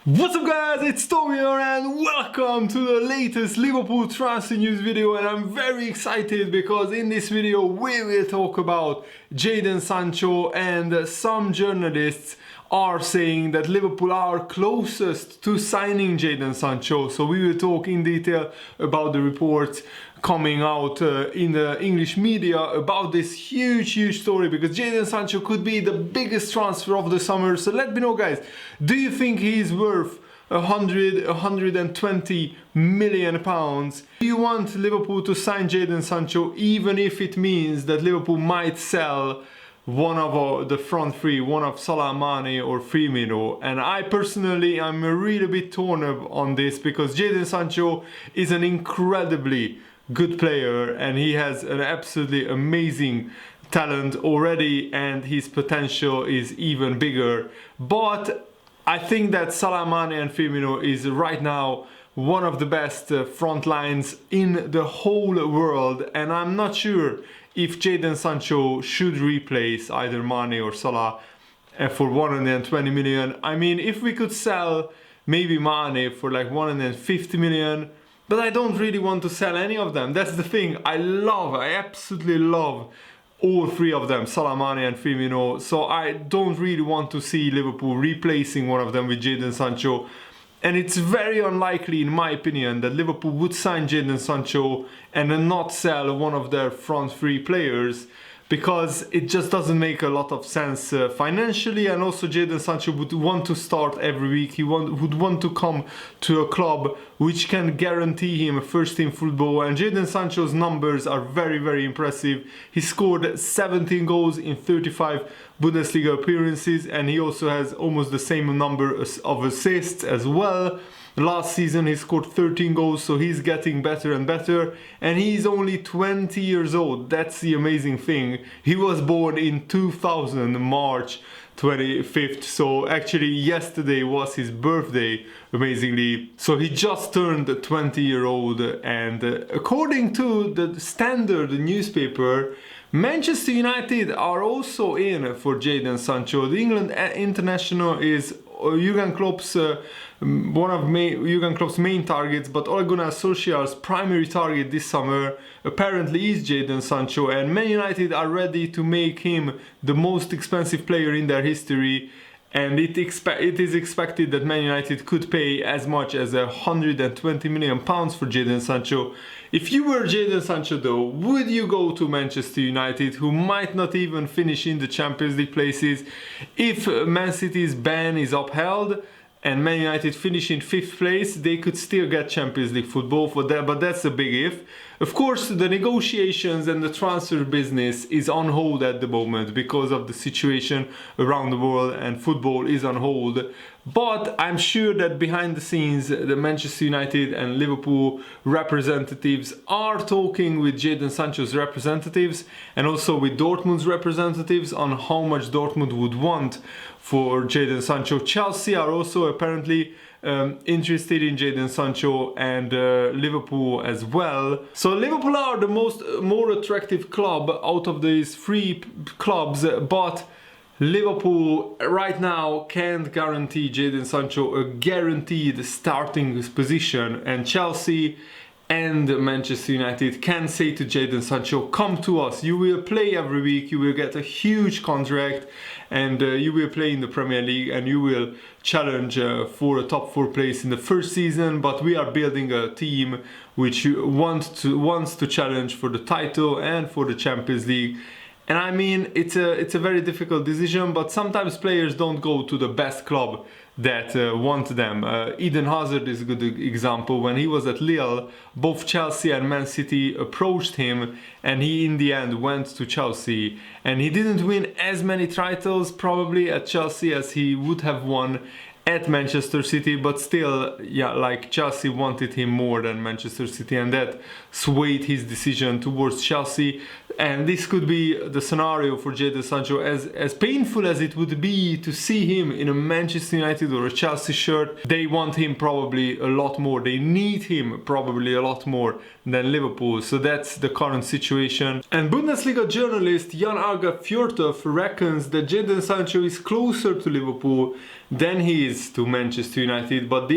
What's up guys, it's Tom here and welcome to the latest Liverpool transfer news video, and I'm very excited because in this video we will talk about Jadon Sancho, and some journalists are saying that Liverpool are closest to signing Jadon Sancho. So we will talk in detail about the reports coming out in the English media about this huge story, because Jadon Sancho could be the biggest transfer of the summer. So let me know guys, do you think he's worth 120 million pounds? Do you want Liverpool to sign Jadon Sancho even if it means that Liverpool might sell one of the front three, one of Salah, Mane or Firmino? And I personally am a really bit torn on this, because Jadon Sancho is an incredibly good player and he has an absolutely amazing talent already, and his potential is even bigger. But I think that Salah, Mane and Firmino is right now one of the best front lines in the whole world, and I'm not sure if Jadon Sancho should replace either Mane or Salah for 120 million. I mean, if we could sell maybe Mane for like 150 million, but I don't really want to sell any of them. That's the thing. I absolutely love all three of them, Salah, Mane and Firmino. So I don't really want to see Liverpool replacing one of them with Jadon Sancho. And it's very unlikely, in my opinion, that Liverpool would sign Jadon Sancho and then not sell one of their front three players, because it just doesn't make a lot of sense financially. And also Jadon Sancho would want to start every week. He would want to come to a club which can guarantee him first team football. And Jadon Sancho's numbers are very impressive. He scored 17 goals in 35 Bundesliga appearances, and he also has almost the same number of assists as well. Last season he scored 13 goals, so he's getting better and better, and he's only 20 years old. That's the amazing thing. He was born in 2000, March 25th, so actually yesterday was his birthday, amazingly. So he just turned 20-year-old, and according to the Standard newspaper, Manchester United are also in for Jadon Sancho. The England international is Jurgen Klopp's one of Jurgen Klopp's main targets, but Ole Gunnar Solskjaer's primary target this summer apparently is Jadon Sancho, and Man United are ready to make him the most expensive player in their history. And it is expected that Man United could pay as much as 120 million pounds for Jadon Sancho. If you were Jadon Sancho though, would you go to Manchester United, who might not even finish in the Champions League places? If Man City's ban is upheld and Man United finish in 5th place, they could still get Champions League football for that, but that's a big if. Of course, the negotiations and the transfer business is on hold at the moment because of the situation around the world, and football is on hold. But I'm sure that behind the scenes, the Manchester United and Liverpool representatives are talking with Jadon Sancho's representatives and also with Dortmund's representatives on how much Dortmund would want for Jadon Sancho. Chelsea are also apparently interested in Jadon Sancho, and Liverpool as well. So Liverpool are the more attractive club out of these three clubs, but Liverpool right now can't guarantee Jadon Sancho a guaranteed starting position, and Chelsea and Manchester United can say to Jadon Sancho, come to us, you will play every week, you will get a huge contract, and you will play in the Premier League, and you will challenge for a top 4 place in the first season, but we are building a team which wants to challenge for the title and for the Champions League. And I mean, it's a very difficult decision, but sometimes players don't go to the best club that want them. Eden Hazard is a good example. When he was at Lille, both Chelsea and Man City approached him, and he in the end went to Chelsea. And he didn't win as many titles probably at Chelsea as he would have won at Manchester City, but still, yeah, like Chelsea wanted him more than Manchester City, and that swayed his decision towards Chelsea. And this could be the scenario for Jadon Sancho. As painful as it would be to see him in a Manchester United or a Chelsea shirt, they want him probably a lot more. They need him probably a lot more than Liverpool. So that's the current situation. And Bundesliga journalist Jan-Arga Fjørtoft reckons that Jadon Sancho is closer to Liverpool than he is is to Manchester United, but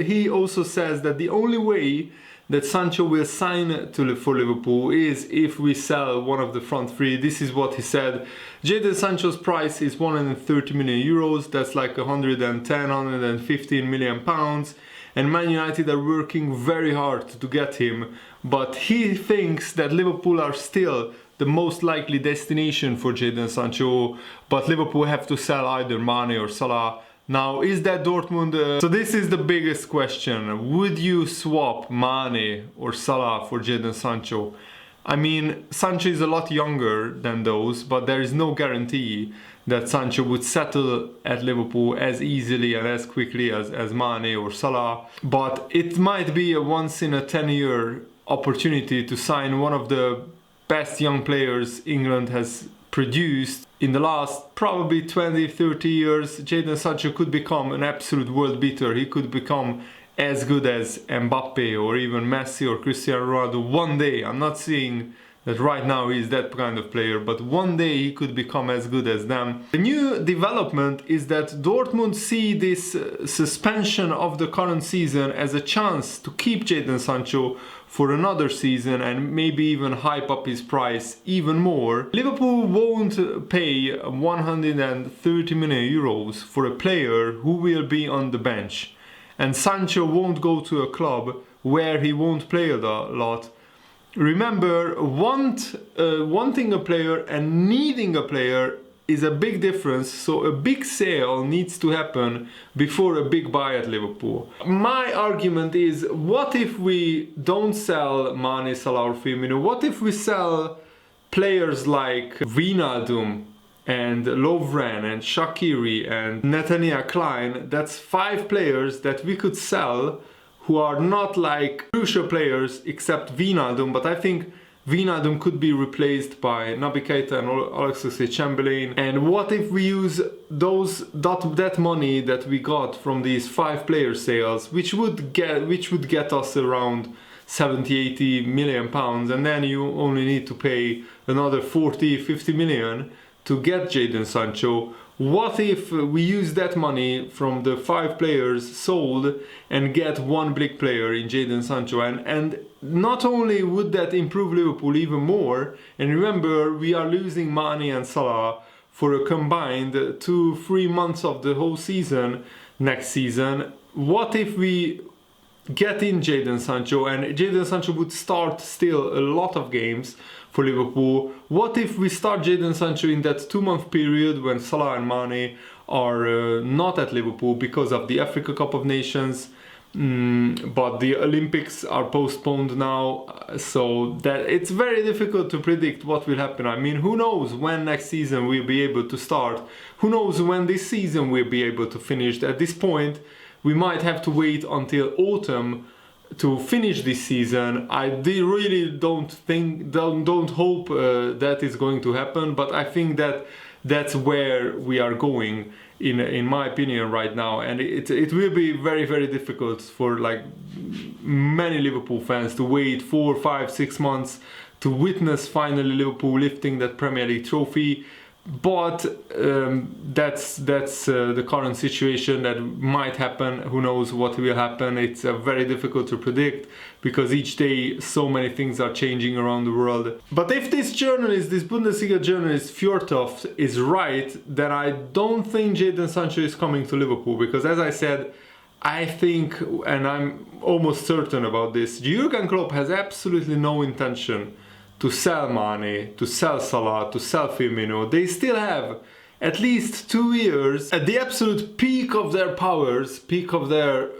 he also says that the only way that Sancho will sign for Liverpool is if we sell one of the front three. This is what he said. Jadon Sancho's price is 130 million euros. That's like 110, 115 million pounds. And Man United are working very hard to get him. But he thinks that Liverpool are still the most likely destination for Jadon Sancho. But Liverpool have to sell either Mane or Salah. Now, is that Dortmund? So this is the biggest question. Would you swap Mane or Salah for Jadon Sancho? I mean, Sancho is a lot younger than those, but there is no guarantee that Sancho would settle at Liverpool as easily and as quickly as Mane or Salah. But it might be a once in a 10-year opportunity to sign one of the best young players England has produced in the last probably 20-30 years. Jadon Sancho could become an absolute world beater. He could become as good as Mbappe or even Messi or Cristiano Ronaldo one day. I'm not saying that right now he's that kind of player, but one day he could become as good as them. The new development is that Dortmund see this suspension of the current season as a chance to keep Jadon Sancho for another season and maybe even hype up his price even more. Liverpool won't pay 130 million euros for a player who will be on the bench. And Sancho won't go to a club where he won't play a lot. Remember, wanting a player and needing a player is a big difference, so a big sale needs to happen before a big buy at Liverpool. My argument is, what if we don't sell Mane, Salah or Firmino? What if we sell players like Wijnaldum and Lovren and Shaqiri and Nathaniel Klein? That's 5 players that we could sell who are not like crucial players except Wijnaldum, but I think Wijnaldum could be replaced by Naby Keita and Oxlade-Chamberlain. And what if we use that money that we got from these 5 player sales, which would get us around 70-80 million pounds, and then you only need to pay another 40-50 million to get Jadon Sancho. What if we use that money from the 5 players sold and get one big player in Jadon Sancho? And not only would that improve Liverpool even more, and remember, we are losing Mane and Salah for a combined 2-3 months of the whole season next season. What if we get in Jadon Sancho and Jadon Sancho would start still a lot of games for Liverpool? What if we start Jadon Sancho in that 2-month period when Salah and Mane are not at Liverpool because of the Africa Cup of Nations, but the Olympics are postponed now, so that it's very difficult to predict what will happen. I mean, who knows when next season we'll be able to start? Who knows when this season we'll be able to finish? At this point, we might have to wait until autumn to finish this season. I really don't hope that is going to happen, but I think that that's where we are going in my opinion right now, and it will be very, very difficult for like many Liverpool fans to wait 4, 5, 6 months to witness finally Liverpool lifting that Premier League trophy. But that's the current situation. That might happen. Who knows what will happen? It's very difficult to predict because each day so many things are changing around the world. But if this Bundesliga journalist Fjortoft is right, then I don't think Jadon Sancho is coming to Liverpool, because as I said, I think, and I'm almost certain about this, Jurgen Klopp has absolutely no intention to sell Mane, to sell Salah, to sell Firmino. They still have at least 2 years at the absolute peak of their powers, peak of their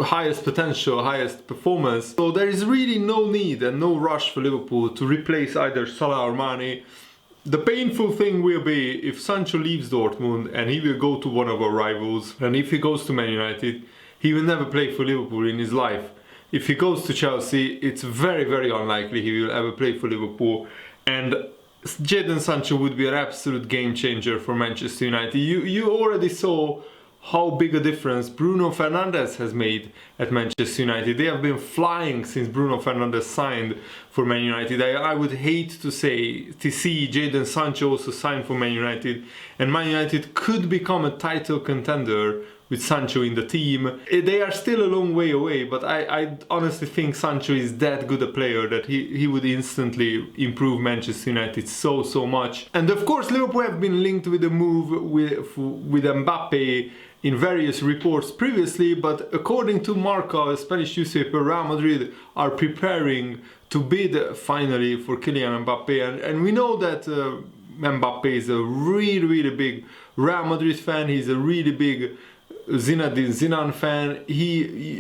highest potential, highest performance. So there is really no need and no rush for Liverpool to replace either Salah or Mane. The painful thing will be if Sancho leaves Dortmund and he will go to one of our rivals, and if he goes to Man United, he will never play for Liverpool in his life. If he goes to Chelsea, it's very, very unlikely he will ever play for Liverpool. And Jadon Sancho would be an absolute game changer for Manchester United. You already saw how big a difference Bruno Fernandes has made at Manchester United. They have been flying since Bruno Fernandes signed for Man United. I would hate to see Jadon Sancho also sign for Man United, and Man United could become a title contender with Sancho in the team. They are still a long way away, but I honestly think Sancho is that good a player that he would instantly improve Manchester United so much. And of course Liverpool have been linked with a move with Mbappe in various reports previously, but according to Marca, a Spanish newspaper, Real Madrid are preparing to bid finally for Kylian Mbappe, and we know that Mbappe is a really big Real Madrid fan. He's a really big Zinedine Zidane fan.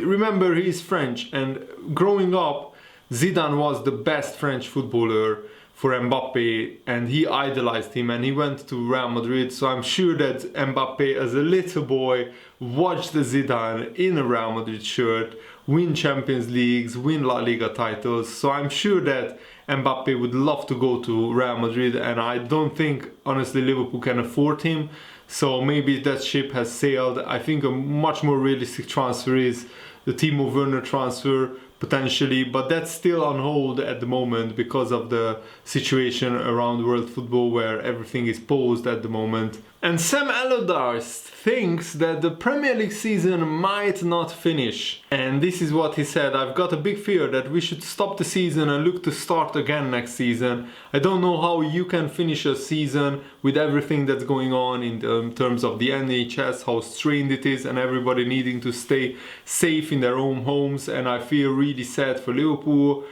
Remember, he's French, and growing up Zidane was the best French footballer for Mbappe, and he idolized him, and he went to Real Madrid. So I'm sure that Mbappe as a little boy watched Zidane in a Real Madrid shirt win Champions Leagues, win La Liga titles. So I'm sure that Mbappe would love to go to Real Madrid, and I don't think honestly Liverpool can afford him. So maybe that ship has sailed. I think a much more realistic transfer is the Timo Werner transfer, potentially, but that's still on hold at the moment because of the situation around world football where everything is paused at the moment. And Sam Allardyce thinks that the Premier League season might not finish. And this is what he said: "I've got a big fear that we should stop the season and look to start again next season. I don't know how you can finish a season with everything that's going on in terms of the NHS, how strained it is, and everybody needing to stay safe in their own homes. And I feel really sad for Liverpool.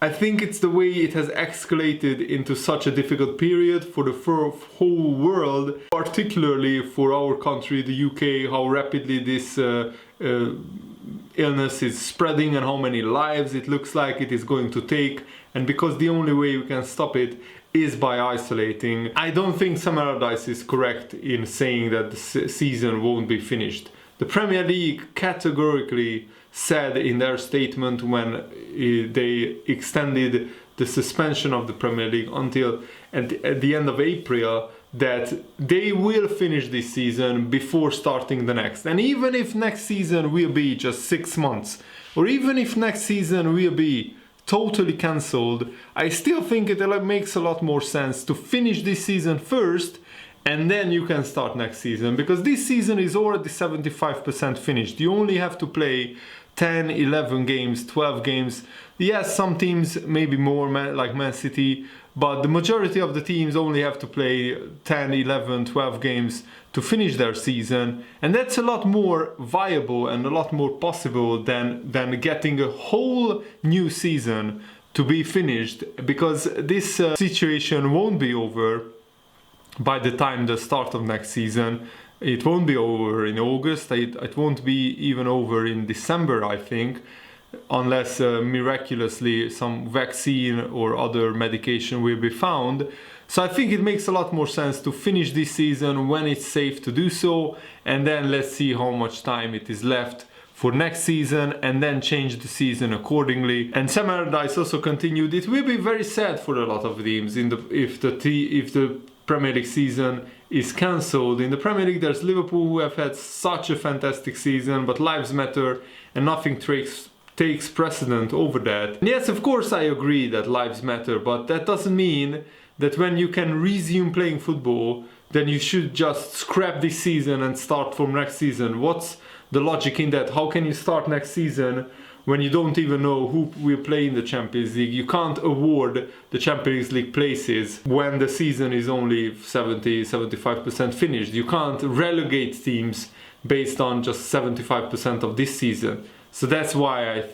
I think it's the way it has escalated into such a difficult period for the whole world, particularly for our country, the UK, how rapidly this illness is spreading and how many lives it looks like it is going to take. And because the only way we can stop it is by isolating." I don't think Sam Allardyce is correct in saying that the season won't be finished. The Premier League categorically said in their statement when they extended the suspension of the Premier League until at the end of April that they will finish this season before starting the next. And even if next season will be just 6 months, or even if next season will be totally cancelled, I still think it makes a lot more sense to finish this season first, and then you can start next season, because this season is already 75% finished. You only have to play 10, 11 games, 12 games. Yes, some teams maybe more, like Man City, but the majority of the teams only have to play 10, 11, 12 games to finish their season, and that's a lot more viable and a lot more possible than getting a whole new season to be finished, because this situation won't be over by the time the start of next season. It won't be over in August, it won't be even over in December, I think, unless miraculously some vaccine or other medication will be found. So I think it makes a lot more sense to finish this season when it's safe to do so, and then let's see how much time it is left for next season, and then change the season accordingly. And Sam Allardyce also continued, "It will be very sad for a lot of teams if the Premier League season is cancelled. In the Premier League there's Liverpool, who have had such a fantastic season, but lives matter and nothing takes precedent over that." And yes, of course I agree that lives matter, but that doesn't mean that when you can resume playing football, then you should just scrap this season and start from next season. What's the logic in that? How can you start next season when you don't even know who will play in the Champions League? You can't award the Champions League places when the season is only 70-75% finished. You can't relegate teams based on just 75% of this season. So that's why I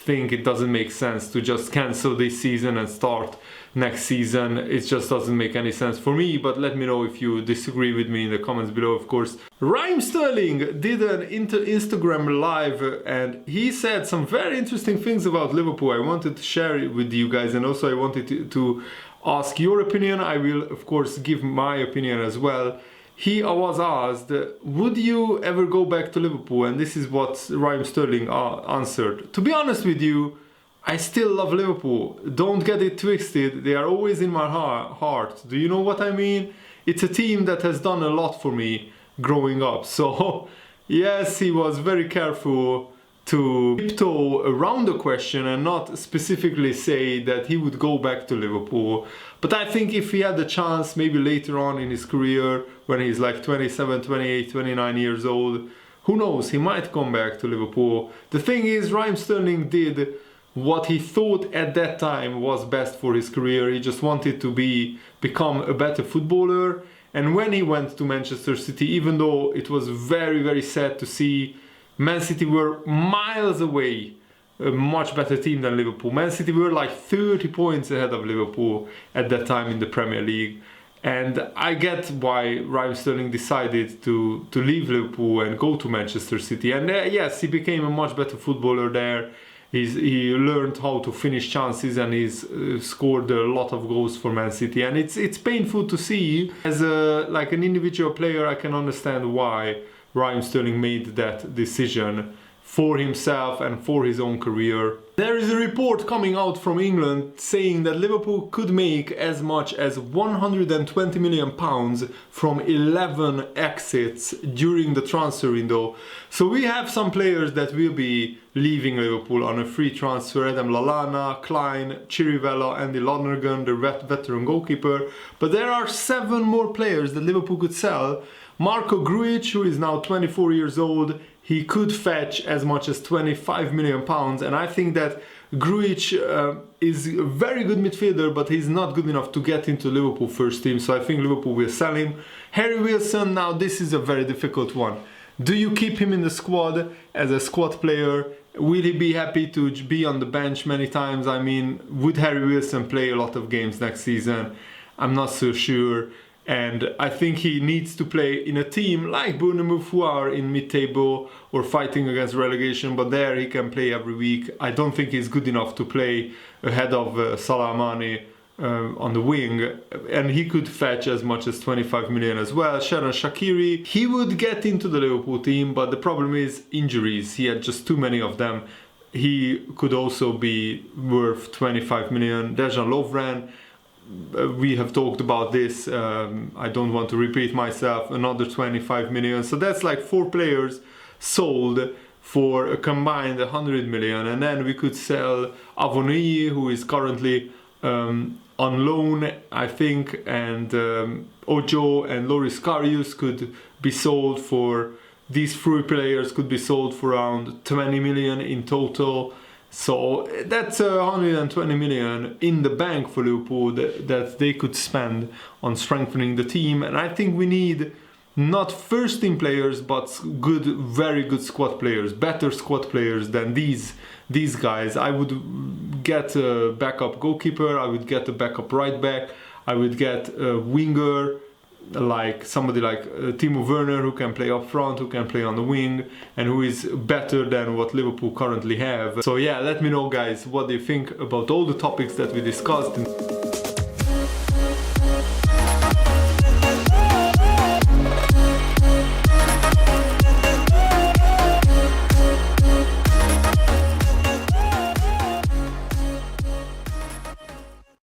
think it doesn't make sense to just cancel this season and start next season. It just doesn't make any sense for me, but let me know if you disagree with me in the comments below, of course. Raheem Sterling did an Instagram live, and he said some very interesting things about Liverpool. I wanted to share it with you guys, and also I wanted to ask your opinion. I will of course give my opinion as well. He was asked, would you ever go back to Liverpool? And this is what Raheem Sterling answered. "To be honest with you, I still love Liverpool. Don't get it twisted. They are always in my heart. Do you know what I mean? It's a team that has done a lot for me growing up." So yes, he was very careful to tiptoe around the question and not specifically say that he would go back to Liverpool. But I think if he had the chance, maybe later on in his career, when he's like 27, 28, 29 years old, who knows, he might come back to Liverpool. The thing is, Raheem Sterling did what he thought at that time was best for his career. He just wanted to become a better footballer. And when he went to Manchester City, even though it was very, very sad to see Man City were miles away, a much better team than Liverpool. Man City were like 30 points ahead of Liverpool at that time in the Premier League. And I get why Raheem Sterling decided to leave Liverpool and go to Manchester City. And yes, he became a much better footballer there. He learned how to finish chances, and he's scored a lot of goals for Man City. And it's painful to see. As like an individual player, I can understand why Raheem Sterling made that decision for himself and for his own career. There is a report coming out from England saying that Liverpool could make as much as £120 million from 11 exits during the transfer window. So we have some players that will be leaving Liverpool on a free transfer: Adam Lallana, Klein, Chirivella, Andy Lonergan, the veteran goalkeeper. But there are 7 more players that Liverpool could sell. Marco Grujic, who is now 24 years old, he could fetch as much as £25 million, and I think that Grujic is a very good midfielder, but he's not good enough to get into Liverpool first team, so I think Liverpool will sell him. Harry Wilson, now this is a very difficult one. Do you keep him in the squad as a squad player? Will he be happy to be on the bench many times? I mean, would Harry Wilson play a lot of games next season? I'm not so sure. And I think he needs to play in a team like Bournemouth, who are in mid-table or fighting against relegation, but there he can play every week. I don't think he's good enough to play ahead of Salah Mane on the wing, and he could fetch as much as 25 million as well. Xherdan Shaqiri, he would get into the Liverpool team, but the problem is injuries. He had just too many of them. He could also be worth 25 million. Dejan Lovren, we have talked about this, I don't want to repeat myself, another 25 million. So that's like 4 players sold for a combined 100 million. And then we could sell Avoni, who is currently on loan, I think, and Ojo and Loris Karius could be sold for, these 3 players could be sold for around 20 million in total. So that's 120 million in the bank for Liverpool that they could spend on strengthening the team. And I think we need not first team players, but good, very good squad players, better squad players than these guys. I would get a backup goalkeeper, I would get a backup right back, I would get a winger, like somebody like Timo Werner, who can play up front, who can play on the wing, and who is better than what Liverpool currently have. So yeah, let me know guys, what do you think about all the topics that we discussed.